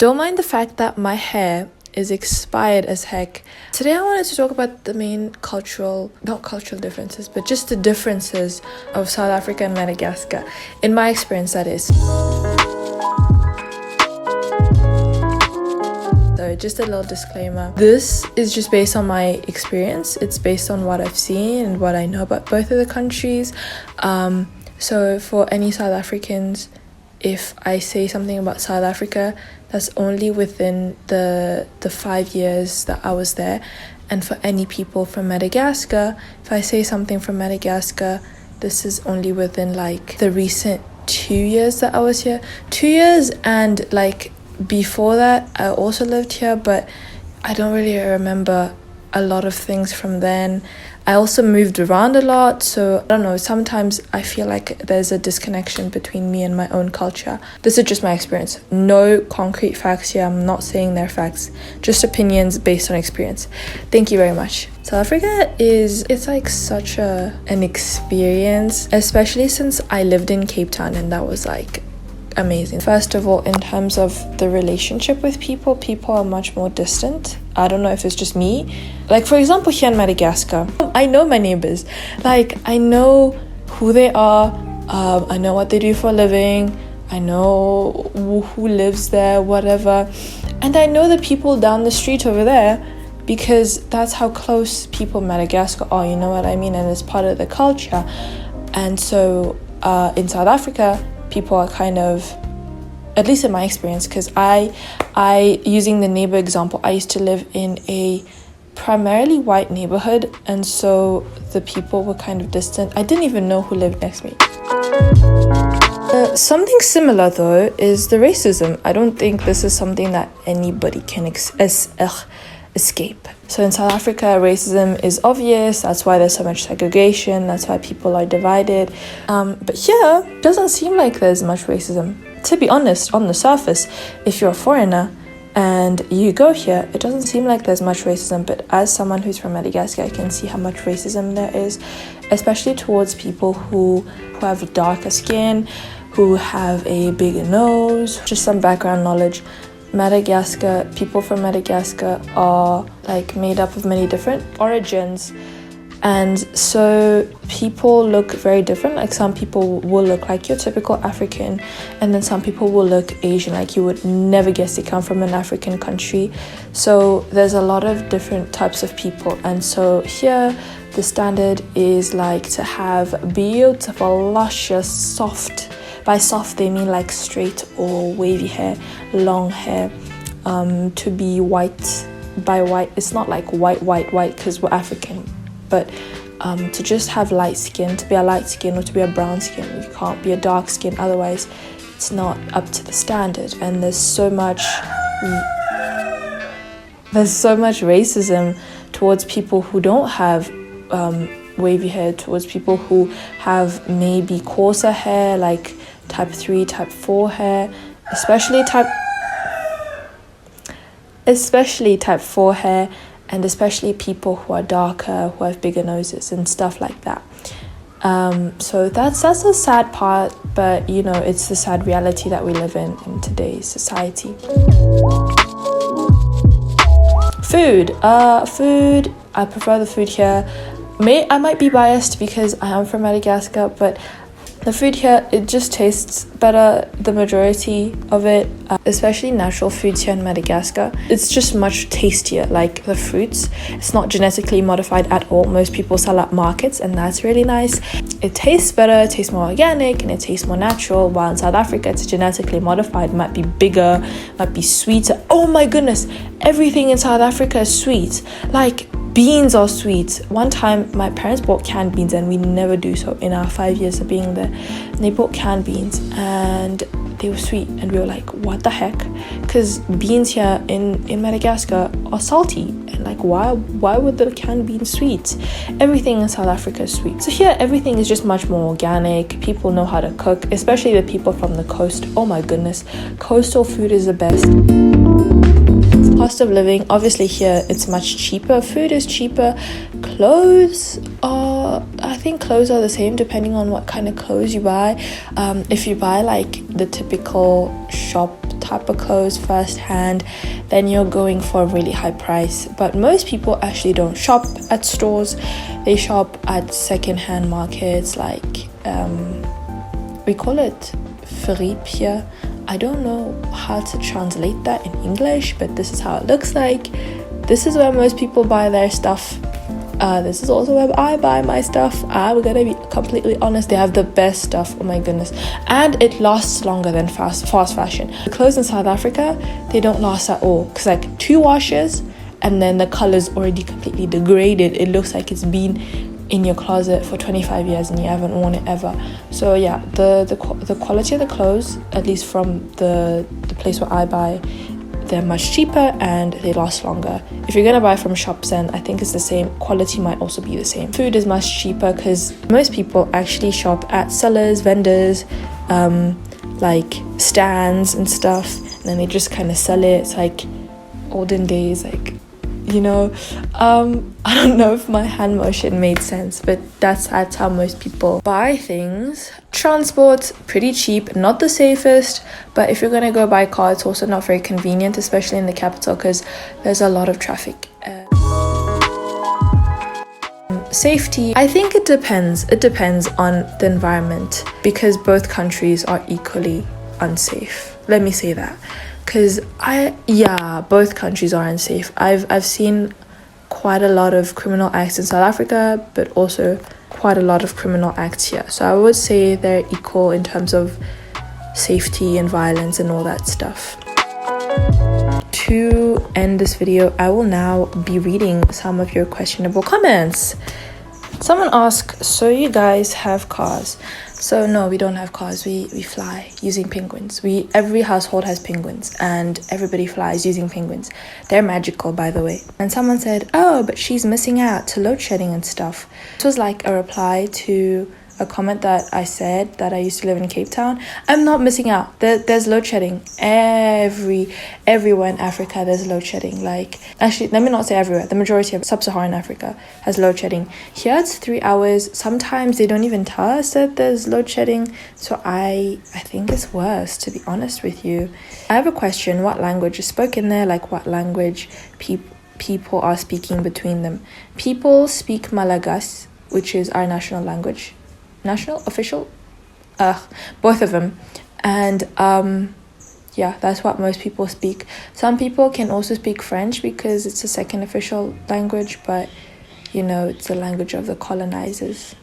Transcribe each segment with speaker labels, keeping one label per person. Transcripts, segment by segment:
Speaker 1: Don't mind the fact that my hair is expired as heck. Today I wanted to talk about the main not cultural differences, but just the differences of South Africa and Madagascar. In my experience, that is. So just a little disclaimer. This is just based on my experience. It's based on what I've seen and what I know about both of the countries. So for any South Africans, if I say something about South Africa, that's only within the 5 years that I was there. And for any people from Madagascar, if I say something from Madagascar, this is only within like the recent 2 years that I was here. 2 years, and like before that I also lived here, but I don't really remember a lot of things from then. I also moved around a lot, so I don't know, sometimes I feel like there's a disconnection between me and my own culture. This is just my experience. No concrete facts here. I'm not saying they're facts, just opinions based on experience. Thank you very much. South Africa it's like such an experience, especially since I lived in Cape Town, and that was like amazing. First of all, in terms of the relationship with people are much more distant. I don't know if it's just me. Like, for example, here in Madagascar, I know my neighbors. Like, I know who they are. I know what they do for a living. I know who lives there, whatever. And I know the people down the street over there because that's how close people in Madagascar are, you know what I mean? And it's part of the culture. And so in South Africa, people are kind of, at least in my experience, because I using the neighbor example, I used to live in a primarily white neighborhood, and so the people were kind of distant. I didn't even know who lived next to me. Something similar though is the racism. I don't think this is something that anybody can escape. So in South Africa, racism is obvious. That's why there's so much segregation. That's why people are divided. But here, it doesn't seem like there's much racism. To be honest, on the surface, if you're a foreigner and you go here, it doesn't seem like there's much racism. But as someone who's from Madagascar, I can see how much racism there is, especially towards people who have darker skin, who have a bigger nose. Just some background knowledge. People from Madagascar are like made up of many different origins, and so people look very different. Like, some people will look like your typical African, and then some people will look Asian, like you would never guess they come from an African country. So there's a lot of different types of people, and so here the standard is like to have beautiful, luscious, soft. By soft, they mean like straight or wavy hair, long hair, to be white. By white, it's not like white, because we're African, but to just have light skin, to be a light skin or to be a brown skin. You can't be a dark skin, otherwise it's not up to the standard. And there's so much racism towards people who don't have wavy hair, towards people who have maybe coarser hair, like type 3, type 4 hair, especially type 4 hair, and especially people who are darker, who have bigger noses and stuff like that. So that's a sad part, but you know, it's the sad reality that we live in today's society. Food, I prefer the food here. I might be biased because I am from Madagascar, but the food here, it just tastes better, the majority of it, especially natural foods here in Madagascar. It's just much tastier, like the fruits. It's not genetically modified at all. Most people sell at markets, and that's really nice. It tastes better, it tastes more organic, and it tastes more natural, while in South Africa, it's genetically modified, might be bigger, might be sweeter. Oh my goodness, everything in South Africa is sweet. Like, beans are sweet. One time my parents bought canned beans, and we never do so in our 5 years of being there. And they bought canned beans and they were sweet, and we were like, what the heck? Because beans here in Madagascar are salty, and like, why would the canned beans sweet? Everything in South Africa is sweet. So here everything is just much more organic. People know how to cook, especially the people from the coast. Oh my goodness, coastal food is the best. cost of living, obviously here it's much cheaper. Food is cheaper. I think clothes are the same depending on what kind of clothes you buy. If you buy like the typical shop type of clothes first hand, then you're going for a really high price. But most people actually don't shop at stores. They shop at second-hand markets, like we call it verriep here. I don't know how to translate that in English, but this is how it looks like. This is where most people buy their stuff. This is also where I buy my stuff. We're gonna be completely honest, they have the best stuff, oh my goodness, and it lasts longer than fast fashion. The clothes in South Africa, they don't last at all, because like 2 washes and then the color's already completely degraded. It looks like it's been in your closet for 25 years and you haven't worn it ever. So yeah, the quality of the clothes, at least from the place where I buy, they're much cheaper and they last longer. If you're gonna buy from shops, then I think it's the same. Quality might also be the same. Food is much cheaper because most people actually shop at sellers, vendors, like stands and stuff, and then they just kind of sell it. It's like olden days, like, you know. I don't know if my hand motion made sense, but that's how most people buy things. Transport, pretty cheap, not the safest, but if you're gonna go by car, it's also not very convenient, especially in the capital, because there's a lot of traffic. Safety, I think it depends on the environment, because both countries are equally unsafe. Let me say that, because both countries are unsafe. I've seen quite a lot of criminal acts in South Africa, but also quite a lot of criminal acts here. So I would say they're equal in terms of safety and violence and all that stuff. To end this video, I will now be reading some of your questionable comments. Someone asked, so you guys have cars? So no, we don't have cars. We fly using penguins. Every household has penguins and everybody flies using penguins. They're magical, by the way. And someone said, oh, but she's missing out to load shedding and stuff. This was like a reply to a comment that I said that I used to live in Cape Town. I'm not missing out. There's load shedding everywhere in Africa. There's load shedding. Like, actually, let me not say everywhere. The majority of sub-Saharan Africa has load shedding. Here it's 3 hours. Sometimes they don't even tell us that there's load shedding. So I think it's worse, to be honest with you. I have a question. What language is spoken there? Like, what language people are speaking between them? People speak Malagasy, which is our national language. National, official, both of them, and that's what most people speak. Some people can also speak French because it's a second official language, but you know, it's the language of the colonizers.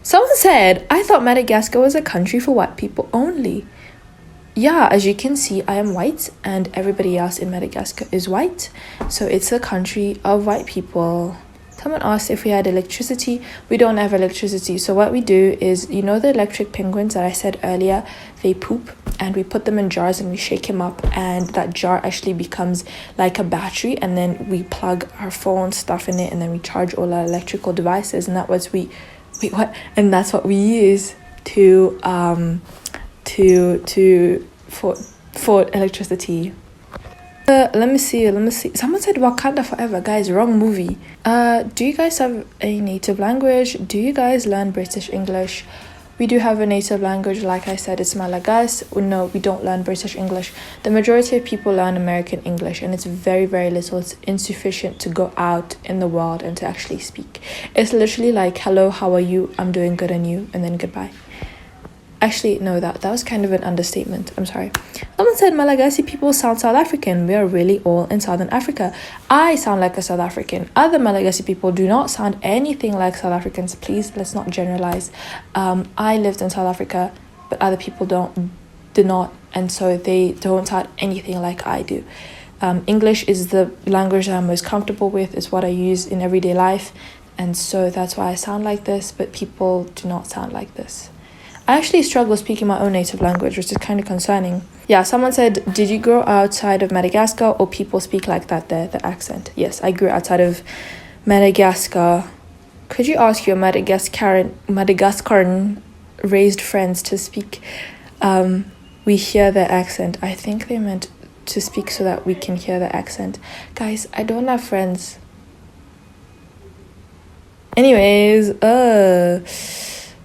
Speaker 1: Someone said, I thought Madagascar was a country for white people only. Yeah, as you can see, I am white and everybody else in Madagascar is white, so it's a country of white people. Someone asked if we had electricity. We don't have electricity. So what we do is, you know the electric penguins that I said earlier, they poop and we put them in jars and we shake them up and that jar actually becomes like a battery, and then we plug our phone stuff in it and then we charge all our electrical devices, and that's what we use for electricity. Let me see. Someone said Wakanda Forever. Guys, wrong movie. Do you guys have a native language? Do you guys learn British English? We do have a native language. Like I said, it's Malagasy. No, we don't learn British English. The majority of people learn American English, and it's very, very little. It's insufficient to go out in the world and to actually speak. It's literally like, hello, how are you? I'm doing good, and you? And then goodbye. Actually, no, that was kind of an understatement. I'm sorry. Someone said Malagasy people sound South African. We are really all in Southern Africa. I sound like a South African. Other Malagasy people do not sound anything like South Africans. Please, let's not generalize. I lived in South Africa, but other people did not, and so they don't sound anything like I do. English is the language that I'm most comfortable with. It's what I use in everyday life, and so that's why I sound like this, but people do not sound like this. I actually struggle speaking my own native language, which is kind of concerning. Yeah, someone said, did you grow outside of Madagascar or people speak like that there, the accent? Yes, I grew outside of Madagascar. Could you ask your Madagascaran raised friends to speak we hear their accent. I think they meant to speak so that we can hear the accent. Guys, I don't have friends. Anyways,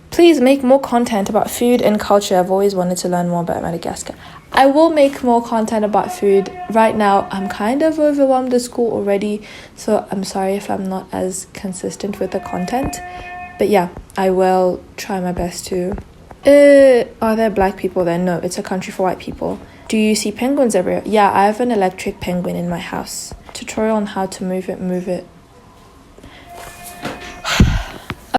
Speaker 1: please make more content about food and culture. I've always wanted to learn more about Madagascar. I will make more content about food. Right now, I'm kind of overwhelmed with school already, so I'm sorry if I'm not as consistent with the content. But yeah, I will try my best to. Are there black people there? No, it's a country for white people. Do you see penguins everywhere? Yeah, I have an electric penguin in my house. Tutorial on how to move it.